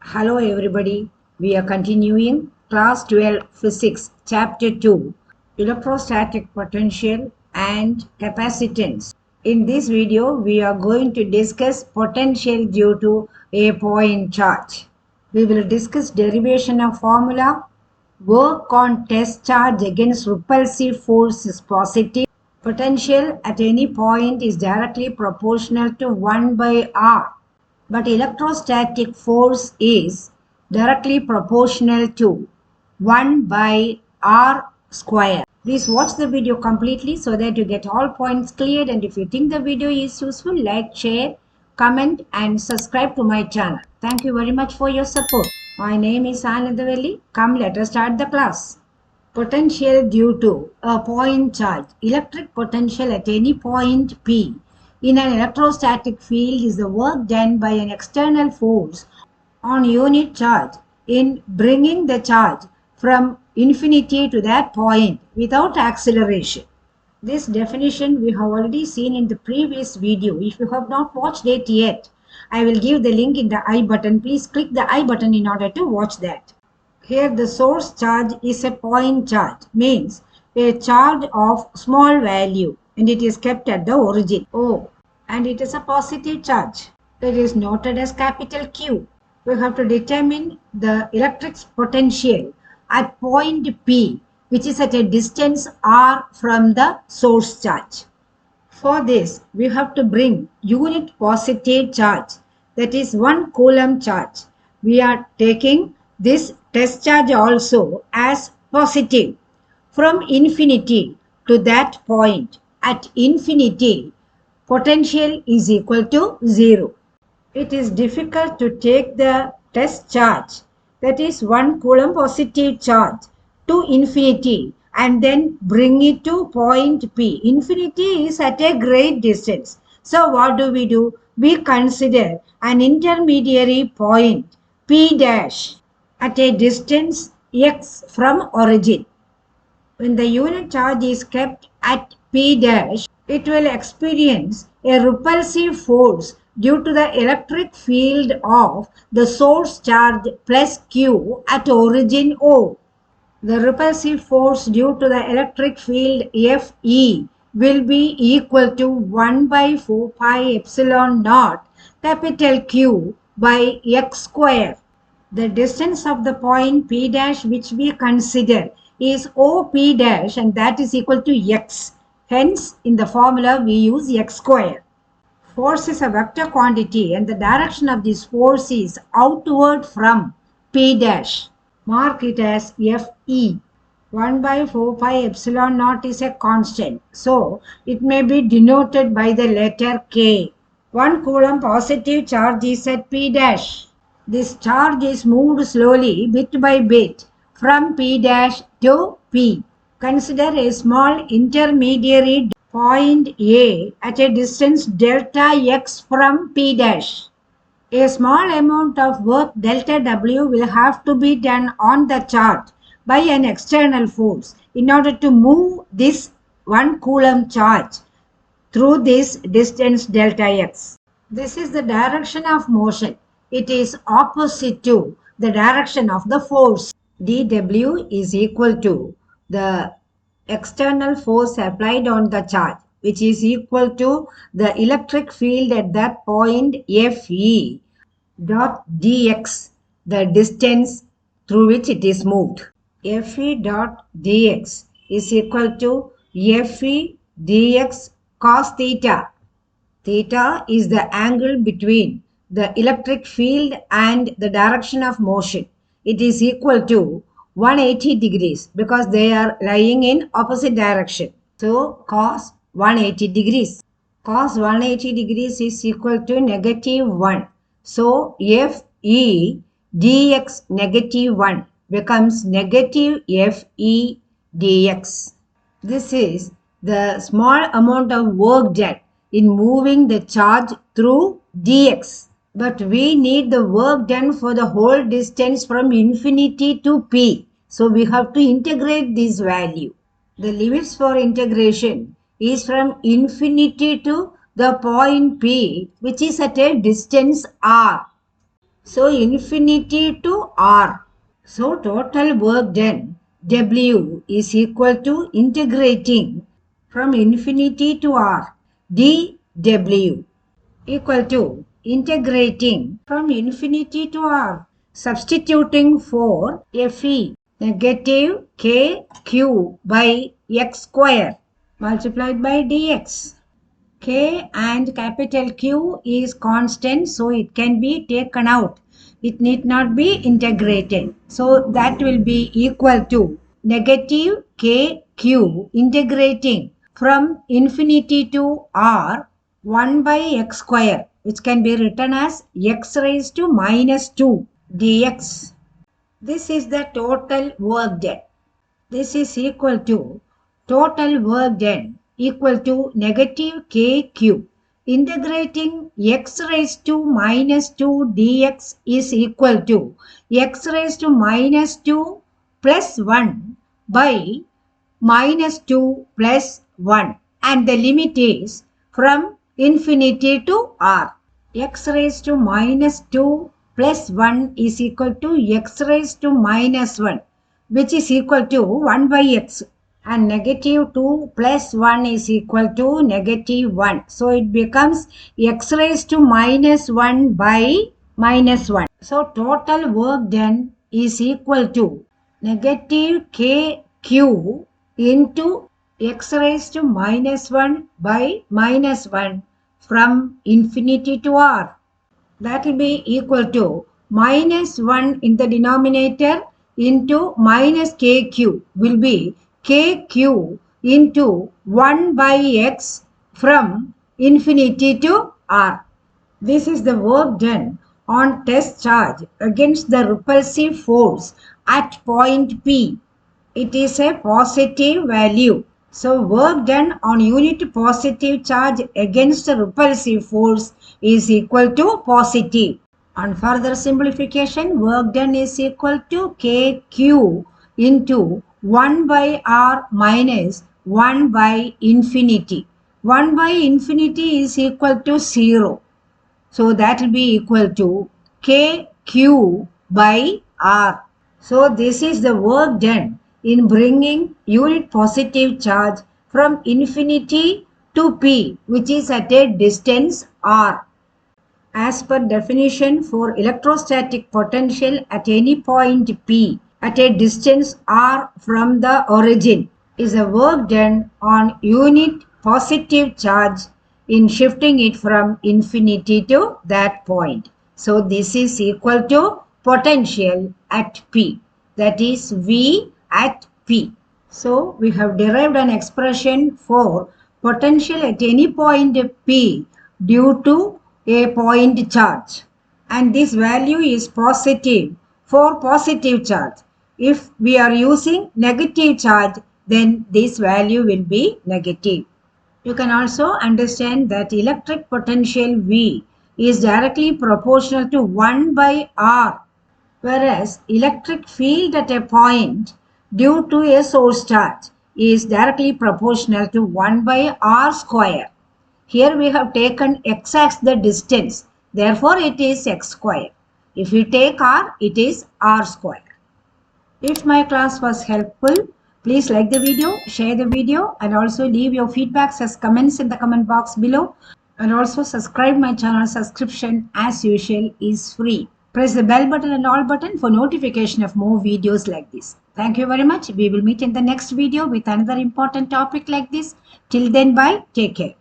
Hello everybody, we are continuing class 12 physics chapter 2 electrostatic potential and capacitance. In this video we are going to discuss potential due to a point charge. We will discuss derivation of formula, work on test charge against repulsive force is positive. Potential at any point is directly proportional to 1 by R. But electrostatic force is directly proportional to 1 by R square. Please watch the video completely so that you get all points cleared, and if you think the video is useful, like, share, comment and subscribe to my channel. Thank you very much for your support. My name is Ananthavalli. Come, let us start the class. Potential due to a point charge. Electric potential at any point P in an electrostatic field is the work done by an external force on unit charge in bringing the charge from infinity to that point without acceleration. This definition we have already seen in the previous video. If you have not watched it yet, I will give the link in the I button. Please click the I button in order to watch that. Here the source charge is a point charge, means a charge of small value, and it is kept at the origin O, and it is a positive charge. It is noted as capital Q. We have to determine the electric potential at point P, which is at a distance R from the source charge. For this, we have to bring unit positive charge, that is 1 coulomb charge. We are taking this test charge also as positive from infinity to that point. At infinity, potential is equal to 0. It is difficult to take the test charge, that is 1 coulomb positive charge, to infinity and then bring it to point P. Infinity is at a great distance. So what do? We consider an intermediary point P dash at a distance x from origin. When the unit charge is kept at P dash, it will experience a repulsive force due to the electric field of the source charge plus Q at origin O. The repulsive force due to the electric field Fe will be equal to 1 by 4 pi epsilon naught capital Q by x square. The distance of the point P dash which we consider is OP dash, and that is equal to x. Hence, in the formula we use x square. Force is a vector quantity and the direction of this force is outward from P dash. Mark it as Fe. 1 by 4 pi epsilon naught is a constant, so it may be denoted by the letter K. 1 coulomb positive charge is at P dash. This charge is moved slowly bit by bit from P dash to P. Consider a small intermediary point A at a distance delta x from P dash. A small amount of work delta W will have to be done on the charge by an external force in order to move this 1 coulomb charge through this distance delta x. This is the direction of motion. It is opposite to the direction of the force. dW is equal to the external force applied on the charge, which is equal to the electric field at that point Fe dot dx, the distance through which it is moved. Fe dot dx is equal to Fe dx cos theta. Theta is the angle between the electric field and the direction of motion. It is equal to 180 degrees because they are lying in opposite direction. So cos 180 degrees. Cos 180 degrees is equal to negative 1. So Fe dx negative 1 becomes negative Fe dx. This is the small amount of work done in moving the charge through dx. But we need the work done for the whole distance from infinity to P. So we have to integrate this value. The limits for integration is from infinity to the point P, which is at a distance R. So infinity to R. So total work done W is equal to integrating from infinity to R dW equal to integrating from infinity to R, substituting for Fe negative KQ by X square multiplied by dx. K and capital Q is constant, so it can be taken out. It need not be integrated. So that will be equal to negative KQ integrating from infinity to R 1 by x square, which can be written as x raised to minus 2 dx. This is the total work done. This is equal to total work done equal to negative kq. Integrating x raised to minus 2 dx is equal to x raised to minus 2 plus 1 by minus 2 plus 1, and the limit is from infinity to r. X raised to minus 2 plus 1 is equal to x raised to minus 1, which is equal to 1 by x, and negative 2 plus 1 is equal to negative 1. So it becomes x raised to minus 1 by minus 1. So total work done is equal to negative kq into x raised to minus 1 by minus 1 from infinity to r. That will be equal to minus 1 in the denominator into minus kq will be kq into 1 by x from infinity to r. This is the work done on test charge against the repulsive force at point P. It is a positive value. So work done on unit positive charge against the repulsive force is equal to positive. On further simplification, work done is equal to kq into 1 by r minus 1 by infinity. 1 by infinity is equal to 0. So that will be equal to kq by r. So this is the work done in bringing unit positive charge from infinity to P, which is at a distance r. As per definition for electrostatic potential at any point P at a distance r from the origin is a work done on unit positive charge in shifting it from infinity to that point. So this is equal to potential at P, that is V at P. So we have derived an expression for potential at any point P due to a point charge, and this value is positive for positive charge. If we are using negative charge, then this value will be negative. You can also understand that electric potential V is directly proportional to 1 by R, whereas electric field at a point due to a source charge is directly proportional to 1 by R square. Here we have taken x as the distance, therefore it is x square. If we take r, it is r square. If my class was helpful, please like the video, share the video, and also leave your feedbacks as comments in the comment box below. And also subscribe my channel. Subscription as usual is free. Press the bell button and all button for notification of more videos like this. Thank you very much. We will meet in the next video with another important topic like this. Till then, bye. Take care.